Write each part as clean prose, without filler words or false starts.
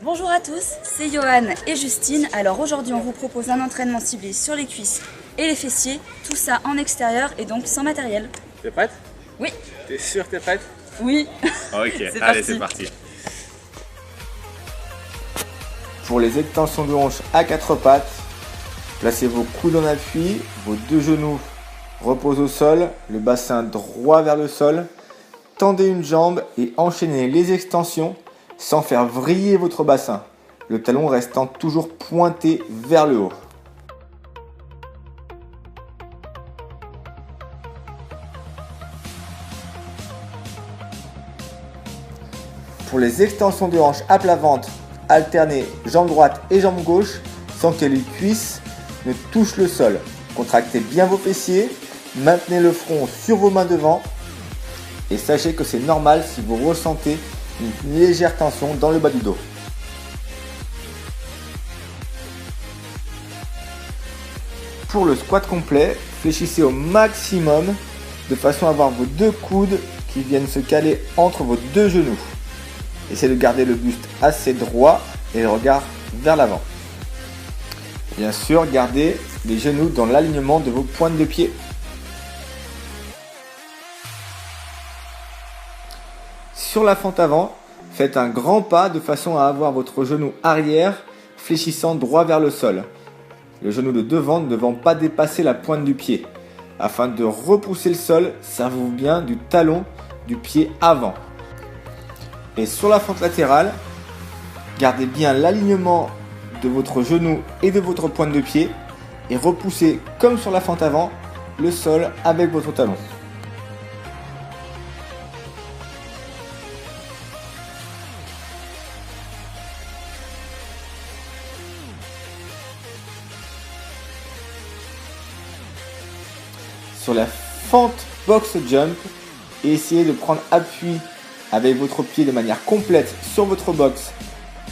Bonjour à tous, c'est Johan et Justine. Alors aujourd'hui on vous propose un entraînement ciblé sur les cuisses et les fessiers, tout ça en extérieur et donc sans matériel. T'es prête? Oui. T'es sûre que t'es prête? Oui. Ok, allez c'est parti. Pour les extensions de hanches à quatre pattes, placez vos coudes en appui, vos deux genoux reposent au sol, le bassin droit vers le sol. Tendez une jambe et enchaînez les extensions sans faire vriller votre bassin, le talon restant toujours pointé vers le haut. Pour les extensions de hanches à plat ventre, alternez jambe droite et jambe gauche sans que les cuisses ne touchent le sol. Contractez bien vos fessiers, maintenez le front sur vos mains devant et sachez que c'est normal si vous ressentez une légère tension dans le bas du dos. Pour le squat complet, fléchissez au maximum de façon à avoir vos deux coudes qui viennent se caler entre vos deux genoux. Essayez de garder le buste assez droit et le regard vers l'avant. Bien sûr, gardez les genoux dans l'alignement de vos pointes de pied. Sur la fente avant, faites un grand pas de façon à avoir votre genou arrière fléchissant droit vers le sol. Le genou de devant ne devant pas dépasser la pointe du pied. Afin de repousser le sol, servez-vous bien du talon du pied avant. Et sur la fente latérale, gardez bien l'alignement de votre genou et de votre pointe de pied et repoussez comme sur la fente avant le sol avec votre talon. Sur la fente box jump, essayez de prendre appui avec votre pied de manière complète sur votre box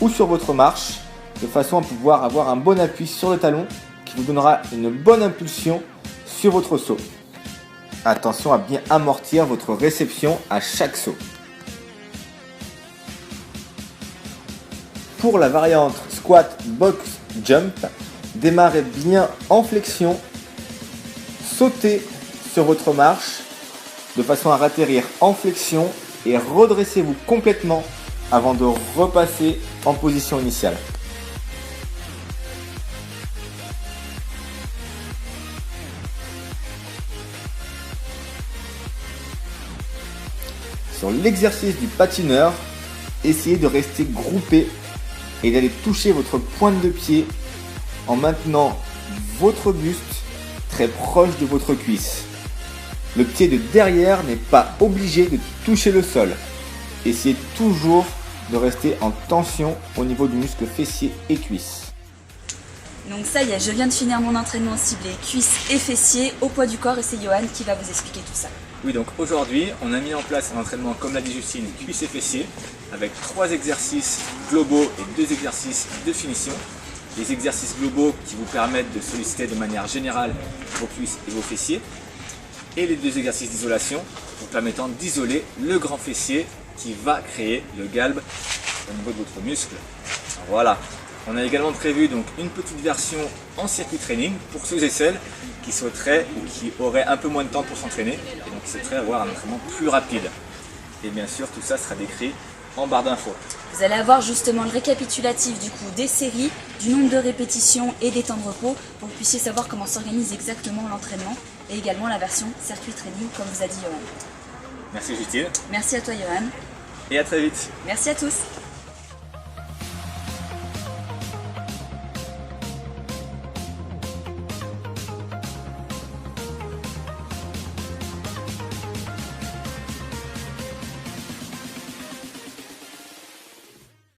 ou sur votre marche, de façon à pouvoir avoir un bon appui sur le talon qui vous donnera une bonne impulsion sur votre saut. Attention à bien amortir votre réception à chaque saut. Pour la variante squat box jump, démarrez bien en flexion, sautez sur votre marche de façon à atterrir en flexion et redressez-vous complètement avant de repasser en position initiale. Sur l'exercice du patineur, essayez de rester groupé et d'aller toucher votre pointe de pied en maintenant votre buste très proche de votre cuisse. Le pied de derrière n'est pas obligé de toucher le sol. Essayez toujours de rester en tension au niveau du muscle fessier et cuisse. Donc ça y est, je viens de finir mon entraînement ciblé cuisses et fessiers au poids du corps et c'est Johan qui va vous expliquer tout ça. Oui, donc aujourd'hui on a mis en place un entraînement comme l'a dit Justine, cuisses et fessiers, avec 3 exercices globaux et 2 exercices de finition. Les exercices globaux qui vous permettent de solliciter de manière générale vos cuisses et vos fessiers. Et les 2 exercices d'isolation vous permettant d'isoler le grand fessier qui va créer le galbe au niveau de votre muscle. Voilà. On a également prévu donc une petite version en circuit training pour ceux et celles qui souhaiteraient ou qui auraient un peu moins de temps pour s'entraîner et donc qui souhaiteraient avoir un entraînement plus rapide. Et bien sûr, tout ça sera décrit en barre d'infos. Vous allez avoir justement le récapitulatif du coup des séries, du nombre de répétitions et des temps de repos pour que vous puissiez savoir comment s'organise exactement l'entraînement et également la version circuit training comme vous a dit Johan. Merci Justine. Merci à toi Johan. Et à très vite. Merci à tous.